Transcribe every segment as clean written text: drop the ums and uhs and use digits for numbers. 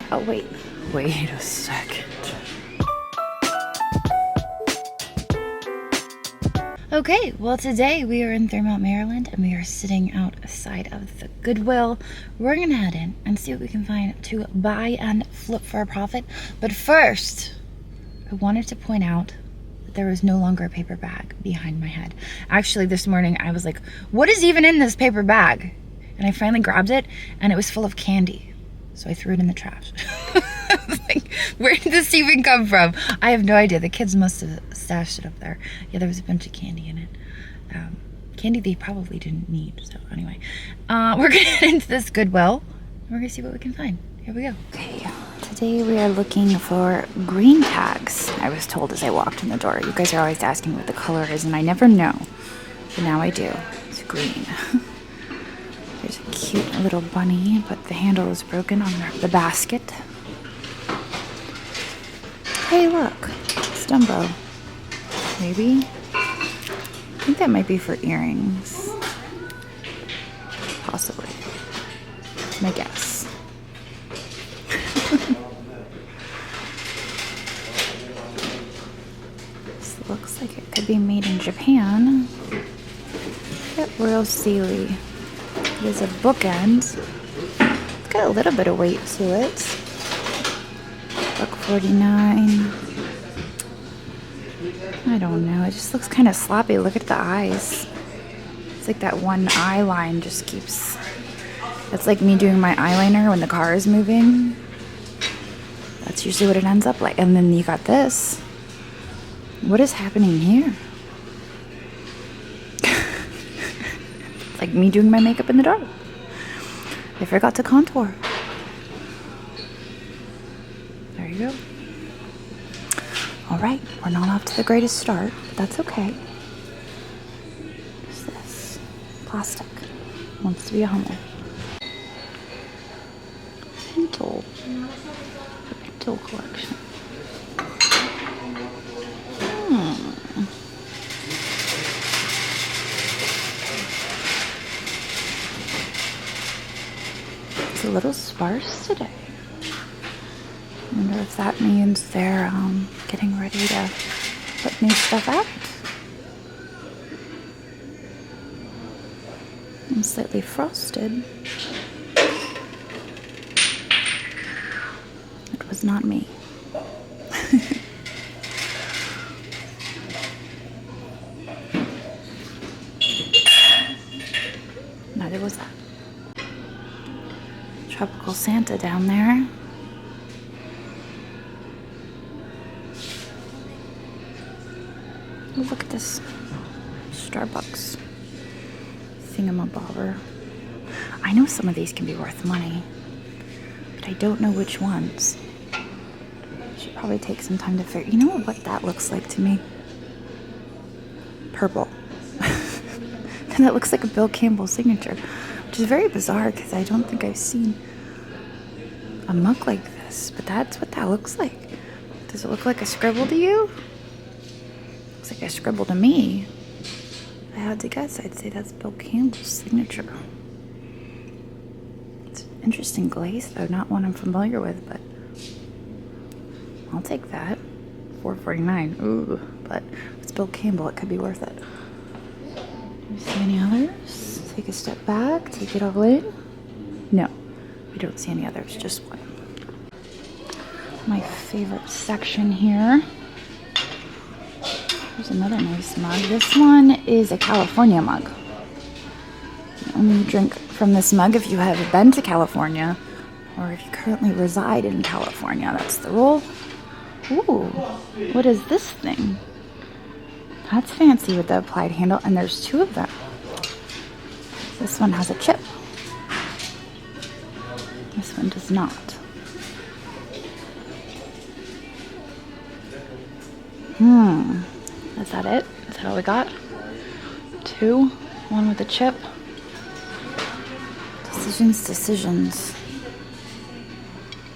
Oh, wait a second. Okay, well today we are in Thurmont, Maryland, and we are sitting outside of the Goodwill. We're gonna head in and see what we can find to buy and flip for a profit. But first, I wanted to point out that there was no longer a paper bag behind my head. Actually, this morning I was like, what is even in this paper bag? And I finally grabbed it, and it was full of candy. So I threw it in the trash. I was like, where did this even come from? I have no idea. The kids must have stashed it up there. Yeah, there was a bunch of candy in it. Candy they probably didn't need. So anyway, we're gonna head into this Goodwill. We're gonna see what we can find. Here we go. Okay, today we are looking for green tags. I was told as I walked in the door. You guys are always asking what the color is, and I never know. But now I do. It's green. There's a cute little bunny, but the handle is broken on the basket. Hey, look, it's Dumbo. Maybe? I think that might be for earrings. Possibly. My guess. This looks like it could be made in Japan. Look at Royal Sealy. It is a bookend. It's got a little bit of weight to it. $1.49. I don't know. It just looks kind of sloppy. Look at the eyes. It's like that one eye line just keeps... That's like me doing my eyeliner when the car is moving. That's usually what it ends up like. And then you got this. What is happening here? Like me doing my makeup in the dark. I forgot to contour. There you go. All right, we're not off to the greatest start, but that's okay. What's this? Plastic. Wants to be a Hummer. Pintle. The Pintle collection. It's a little sparse today. I wonder if that means they're getting ready to put new stuff out. I'm slightly frosted. It was not me. Neither was that. Tropical Santa down there. Oh, look at this Starbucks thingamabobber. I know some of these can be worth money, but I don't know which ones. Should probably take some time to figure. You know what that looks like to me? Purple. And that looks like a Bill Campbell signature, which is very bizarre because I don't think I've seen a mug like this, but that's what that looks like. Does it look like a scribble to you? Looks like a scribble to me. If I had to guess, I'd say that's Bill Campbell's signature. It's an interesting glaze, though, not one I'm familiar with, but I'll take that. $4.49. Ooh, but it's Bill Campbell, it could be worth it. Do you see any others? Take a step back, take it all in. No, we don't see any others, just one. My favorite section here. There's another nice mug. This one is a California mug. You only drink from this mug if you have been to California or if you currently reside in California. That's the rule. Ooh, what is this thing? That's fancy with the applied handle, and there's two of them. This one has a chip. This one does not. Is that it? Is that all we got? Two? One with a chip? Decisions.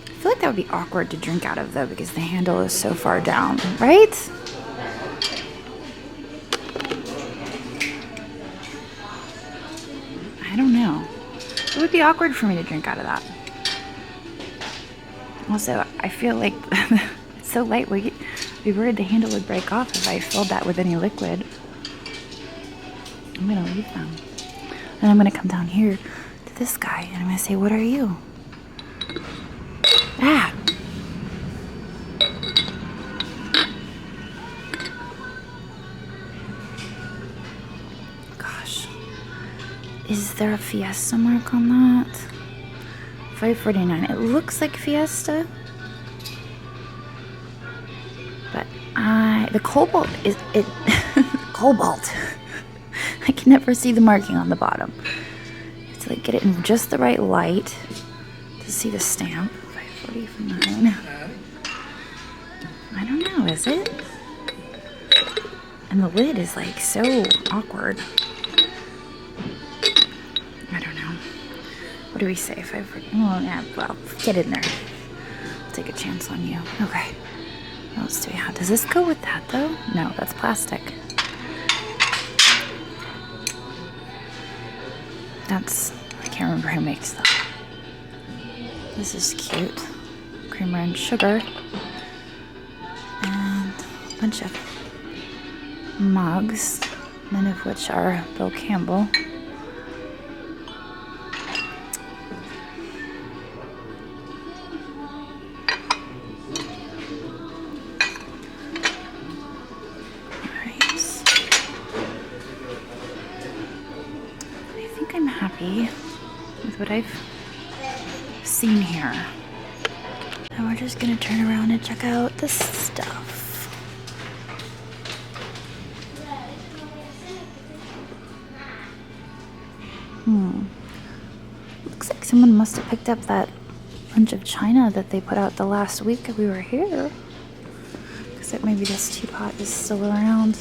I feel like that would be awkward to drink out of, though, because the handle is so far down, right? I don't know. It would be awkward for me to drink out of that. Also, I feel like it's so lightweight. I'd be worried the handle would break off if I filled that with any liquid. I'm gonna leave them. And I'm gonna come down here to this guy and I'm gonna say, what are you? Ah! Gosh. Is there a Fiesta mark on that? $5.49. It looks like Fiesta. But the cobalt is it cobalt. I can never see the marking on the bottom. You have to like get it in just the right light to see the stamp. $5.49. I don't know, is it? And the lid is like so awkward. I don't know. What do we say? Oh, yeah, well, get in there. I'll take a chance on you. Okay. What else do we have? Does this go with that though? No, that's plastic. I can't remember who makes that. This is cute. Creamer and sugar. And a bunch of mugs, none of which are Bill Campbell. With what I've seen here. And we're just gonna turn around and check out the stuff. Looks like someone must have picked up that bunch of china that they put out the last week that we were here. Except maybe this teapot is still around.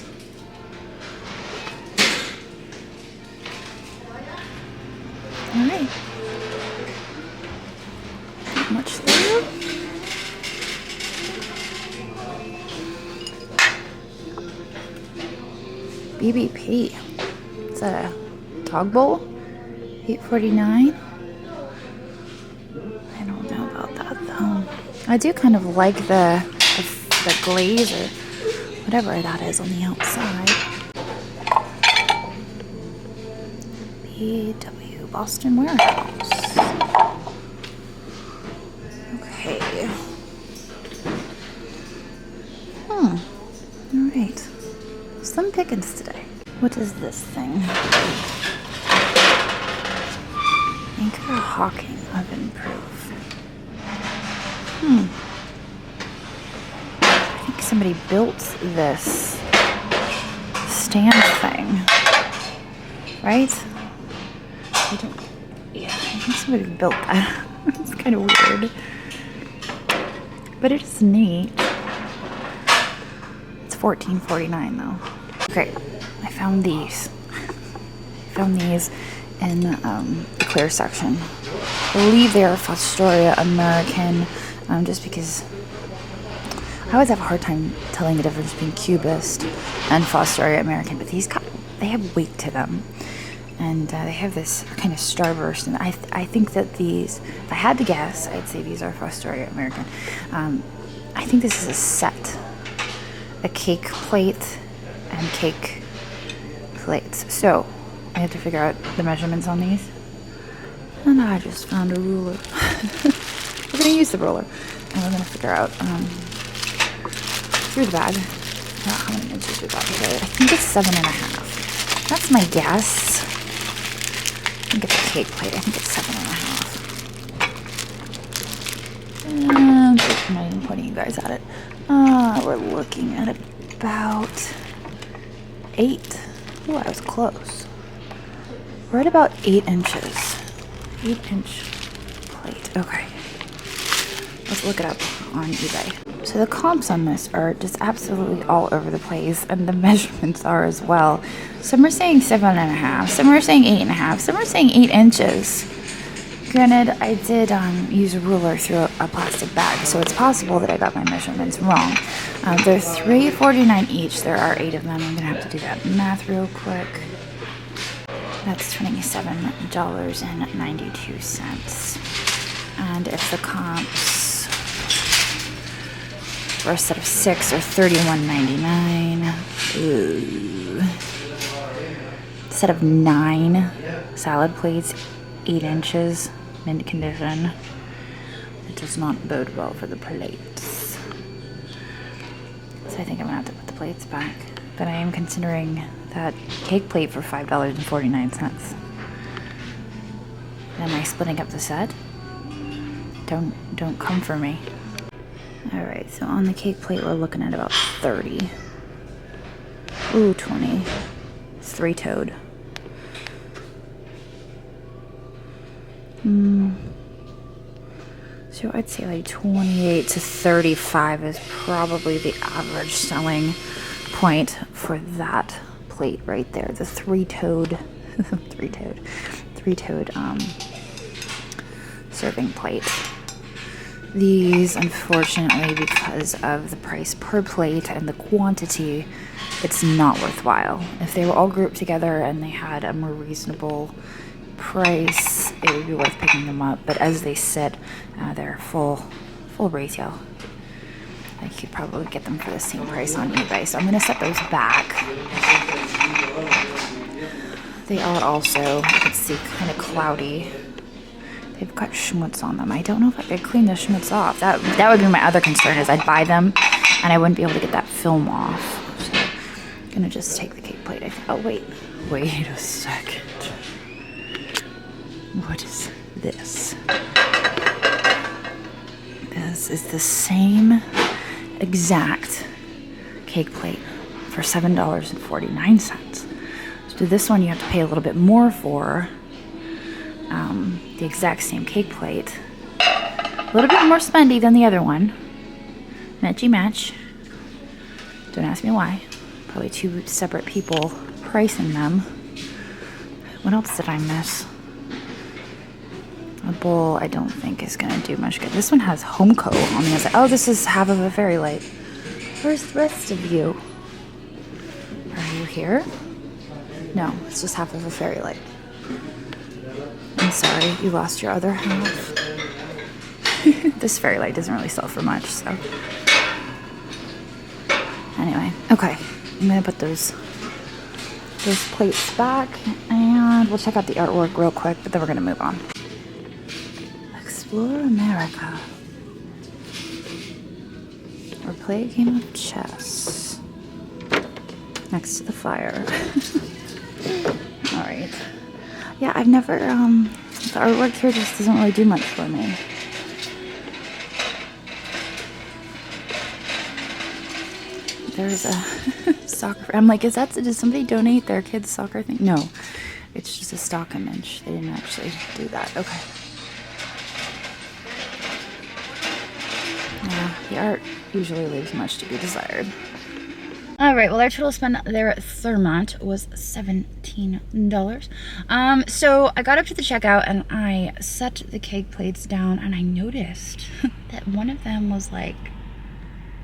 Alright. Not much there. BBP. Is that a dog bowl? $8.49. I don't know about that though. I do kind of like the glaze or whatever that is on the outside. BW Boston Warehouse. Okay. Alright. Some pickings today. What is this thing? Anchor Hawking Oven Proof. I think somebody built this stand thing. Right? I think somebody built that. It's kind of weird. But it is neat. It's $14.49 though. Okay, I found these. In the clear section. I believe they are Fostoria American, just because I always have a hard time telling the difference between Cubist and Fostoria American, but these they have weight to them. And they have this kind of starburst, and I think that these, if I had to guess, I'd say these are Fostoria American. I think this is a set, a cake plate and cake plates. So I have to figure out the measurements on these. And I just found a ruler. We're gonna use the ruler, and we're gonna figure out through the bag how many inches we got here. I think it's 7.5. That's my guess. I think it's a cake plate. I think it's 7.5. And I'm not even pointing you guys at it. We're looking at about 8. Oh, I was close. We're at about 8 inches. 8-inch plate. Okay. Let's look it up on eBay. So the comps on this are just absolutely all over the place, and the measurements are as well. Some are saying 7.5, some are saying 8.5, some are saying 8 inches. Granted, I did use a ruler through a plastic bag, so it's possible that I got my measurements wrong. They're $3.49 each. There are 8 of them. I'm gonna have to do that math real quick. That's $27.92. And if the comps for a set of 6 or $31.99. Ooh. Set of 9 salad plates, 8 inches, mint condition. It does not bode well for the plates. So I think I'm gonna have to put the plates back. But I am considering that cake plate for $5.49. Am I splitting up the set? Don't come for me. All right, so on the cake plate, we're looking at about 30. Ooh, 20. It's 3-toed. So I'd say like 28 to 35 is probably the average selling point for that plate right there. The 3-toed, three-toed serving plate. These, unfortunately, because of the price per plate and the quantity, it's not worthwhile. If they were all grouped together and they had a more reasonable price, it would be worth picking them up. But as they sit, they're full retail. I could probably get them for the same price on eBay. So I'm going to set those back. They are also, you can see, kind of cloudy. They've got schmutz on them. I don't know if I could clean the schmutz off. That would be my other concern, is I'd buy them and I wouldn't be able to get that film off. So I'm going to just take the cake plate. Oh, wait a second. What is this? This is the same exact cake plate for $7.49. So this one you have to pay a little bit more for. The exact same cake plate. A little bit more spendy than the other one. Matchy match. Don't ask me why. Probably 2 separate people pricing them. What else did I miss? A bowl I don't think is going to do much good. This one has Homeco on the outside. Oh, this is half of a fairy light. Where's the rest of you? Are you here? No, it's just half of a fairy light. I'm sorry, you lost your other half. This fairy light doesn't really sell for much, so. Anyway, okay. I'm going to put those plates back, and we'll check out the artwork real quick, but then we're going to move on. Explore America. Or play a game of chess. Next to the fire. Alright. Yeah, I've never, the artwork here just doesn't really do much for me. There's a soccer, I'm like, does somebody donate their kids' soccer thing? No, it's just a stock image. They didn't actually do that. Okay. Yeah, the art usually leaves much to be desired. All right, well, our total spend there at Thermont was $17. So I got up to the checkout and I set the cake plates down and I noticed that one of them was like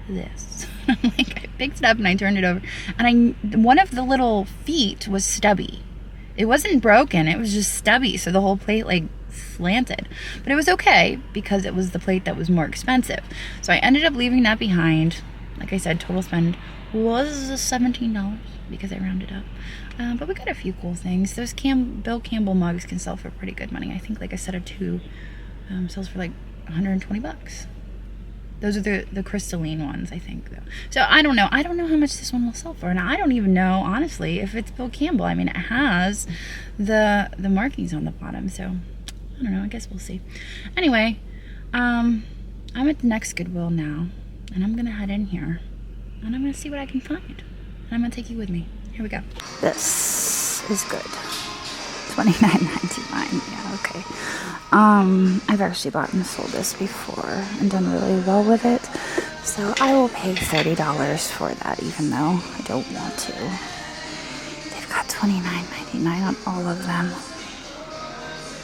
this. I'm like, I picked it up and I turned it over and one of the little feet was stubby. It wasn't broken, it was just stubby, so the whole plate like slanted. But it was okay because it was the plate that was more expensive. So I ended up leaving that behind. Like I said, total spend was $17 because I rounded up. But we got a few cool things. Those Bill Campbell mugs can sell for pretty good money. I think like a set of 2 sells for like 120 bucks. Those are the crystalline ones, I think, though. So I don't know. I don't know how much this one will sell for. And I don't even know, honestly, if it's Bill Campbell. I mean, it has the markings on the bottom. So I don't know. I guess we'll see. Anyway, I'm at the next Goodwill now. And I'm going to head in here. And I'm going to see what I can find. And I'm going to take you with me. Here we go. This is good. $29.99. Yeah, okay. I've actually bought and sold this before and done really well with it. So I will pay $30 for that, even though I don't want to. They've got $29.99 on all of them.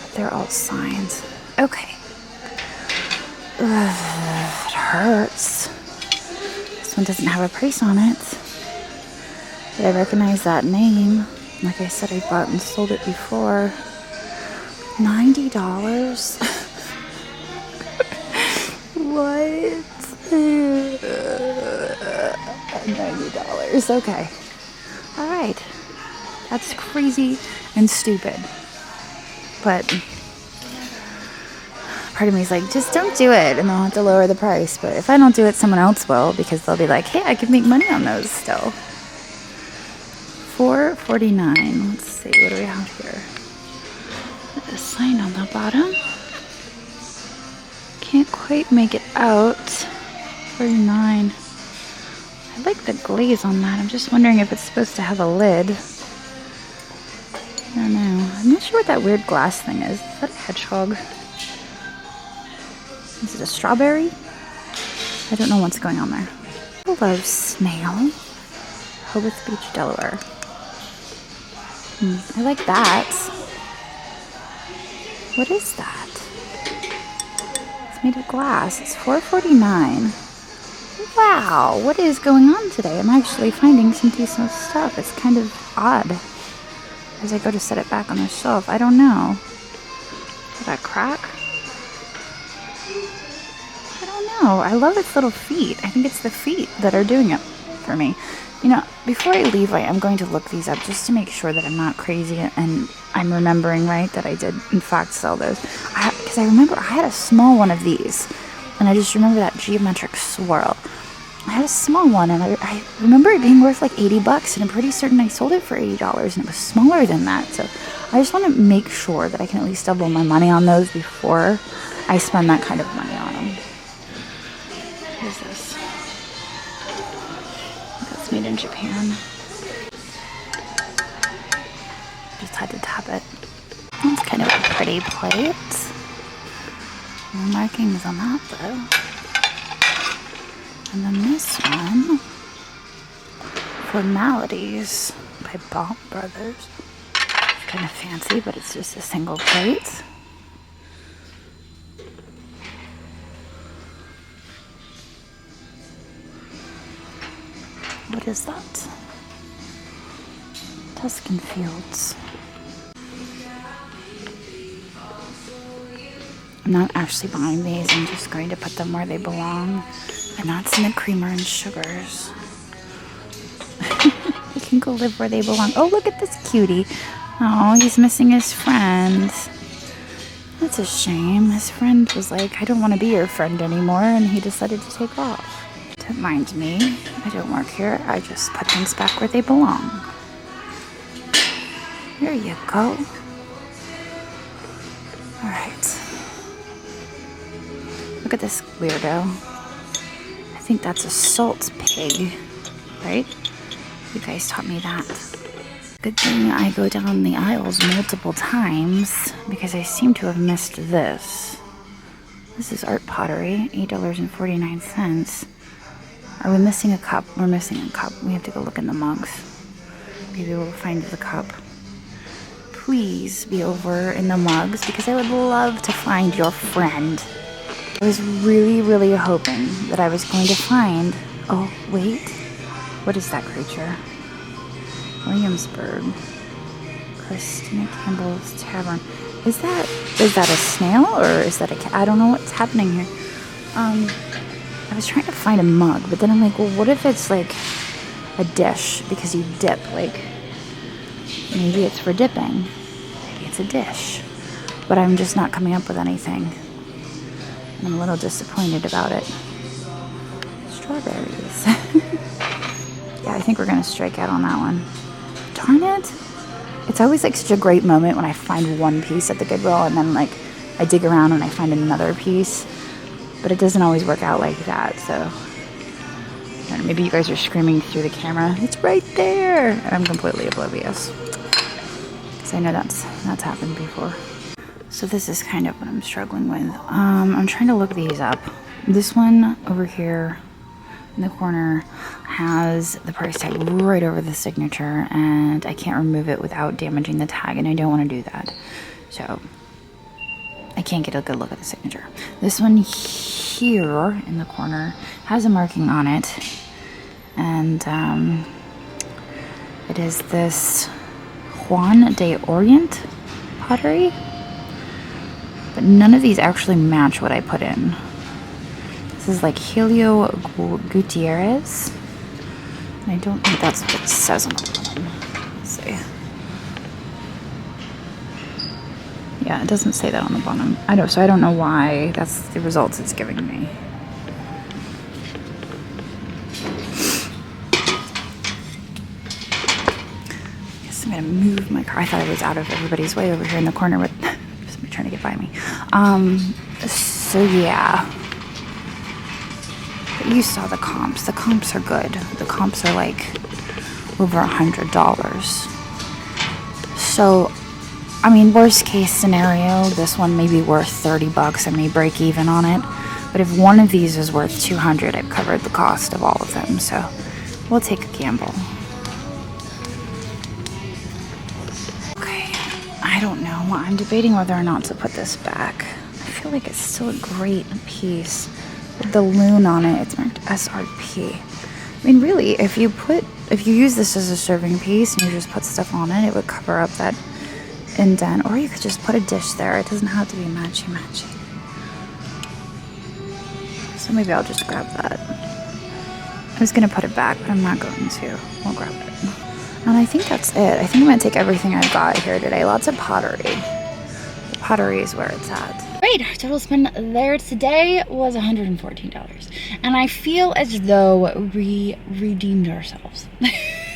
But they're all signs. Okay. Ugh, it hurts. This one doesn't have a price on it. But I recognize that name. Like I said, I bought and sold it before. $90? What? $90. Okay. All right. That's crazy and stupid. But part of me is like, just don't do it and I'll have to lower the price. But if I don't do it, someone else will, because they'll be like, hey, I could make money on those still. $4.49. Let's see, what do we have here? A sign on the bottom. Can't quite make it out. 49. I like the glaze on that. I'm just wondering if it's supposed to have a lid. I don't know. I'm not sure what that weird glass thing is. Is that a hedgehog? Is it a strawberry? I don't know what's going on there. Hello, snail. Hoboth Beach, Delaware. I like that. What is that? It's made of glass. It's $4.49. Wow, what is going on today? I'm actually finding some decent stuff. It's kind of odd as I go to set it back on the shelf. I don't know. Did that crack? I don't know. I love its little feet. I think it's the feet that are doing it for me. You know, before I leave, I am going to look these up just to make sure that I'm not crazy and I'm remembering right that I did in fact sell those. Because I remember I had a small one of these, and I just remember that geometric swirl. I had a small one, and I remember it being worth like $80, and I'm pretty certain I sold it for $80, and it was smaller than that. So I just want to make sure that I can at least double my money on those before I spend that kind of money on them. What is this? That's made in Japan. Just had to tap it. It's kind of a pretty plate. No markings on that though. And then this one, Formalities by Ball Brothers. It's kind of fancy, but it's just a single plate. What is that? Tuscan Fields. I'm not actually buying these, I'm just going to put them where they belong. And that's in the creamer and sugars. They can go live where they belong. Oh, look at this cutie. Oh, he's missing his friend. That's a shame. His friend was like, I don't want to be your friend anymore, and he decided to take off. Don't mind me. I don't work here. I just put things back where they belong. There you go. Alright. Look at this weirdo. I think that's a salt pig, right? You guys taught me that. Good thing I go down the aisles multiple times because I seem to have missed this. This is art pottery, $8.49. Are we missing a cup? We're missing a cup. We have to go look in the mugs. Maybe we'll find the cup. Please be over in the mugs because I would love to find your friend. I was really, really hoping that I was going to find... Oh, wait. What is that creature? Williamsburg. Christina Campbell's Tavern. Is that a snail or is that a cat? I don't know what's happening here. I was trying to find a mug, but then I'm like, well, what if it's like a dish because you dip? Like, maybe it's for dipping. Maybe it's a dish. But I'm just not coming up with anything. And I'm a little disappointed about it. Strawberries. Yeah, I think we're going to strike out on that one. Darn it. It's always like such a great moment when I find one piece at the Goodwill and then like I dig around and I find another piece. But it doesn't always work out like that, so... I don't know, maybe you guys are screaming through the camera, it's right there! And I'm completely oblivious. Because I know that's happened before. So this is kind of what I'm struggling with. I'm trying to look these up. This one over here in the corner has the price tag right over the signature, and I can't remove it without damaging the tag, and I don't want to do that. So I can't get a good look at the signature. This one here in the corner has a marking on it, and it is this Juan de Orient pottery, but none of these actually match what I put in. This is like Helio Gutierrez. I don't think that's what it says on the bottom. Let's see. Yeah, it doesn't say that on the bottom. So I don't know why that's the results it's giving me. I guess I'm gonna move my car. I thought I was out of everybody's way over here in the corner with somebody trying to get by me. So yeah. But you saw the comps. The comps are good. The comps are like over $100. So, I mean, worst case scenario, this one may be worth 30 bucks. I may break even on it. But if one of these is worth 200, I've covered the cost of all of them. So we'll take a gamble. Okay, I don't know. I'm debating whether or not to put this back. I feel like it's still a great piece. With the loon on it, it's marked SRP. I mean, really, if you use this as a serving piece and you just put stuff on it, it would cover up that indent. Or you could just put a dish there. It doesn't have to be matchy-matchy. So maybe I'll just grab that. I was going to put it back, but I'm not going to. I'll grab it. And I think that's it. I think I'm going to take everything I've got here today. Lots of pottery. The pottery is where it's at. Great, our total spend there today was $114. And I feel as though we redeemed ourselves.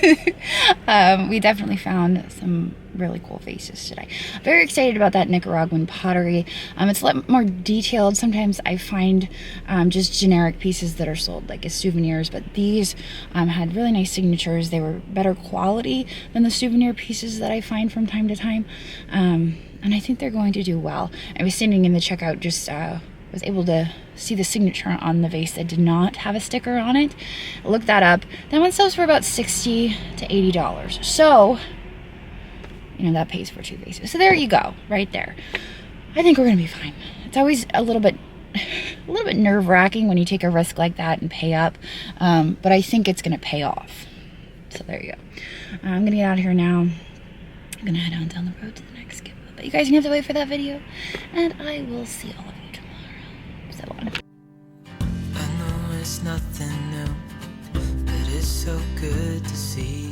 We definitely found some really cool vases today. Very excited about that Nicaraguan pottery. It's a lot more detailed. Sometimes I find just generic pieces that are sold like as souvenirs, but these had really nice signatures. They were better quality than the souvenir pieces that I find from time to time. And I think they're going to do well. I was standing in the checkout, just was able to see the signature on the vase that did not have a sticker on it. I looked that up. That one sells for about $60 to $80. So, you know, that pays for 2 vases. So there you go, right there. I think we're gonna be fine. It's always a little bit nerve-wracking when you take a risk like that and pay up, but I think it's gonna pay off. So there you go. I'm gonna get out of here now. I'm gonna head on down the road to the next giveaway. But you guys are gonna have to wait for that video, and I will see all of you tomorrow. So long. I know it's nothing new, but it's so good to see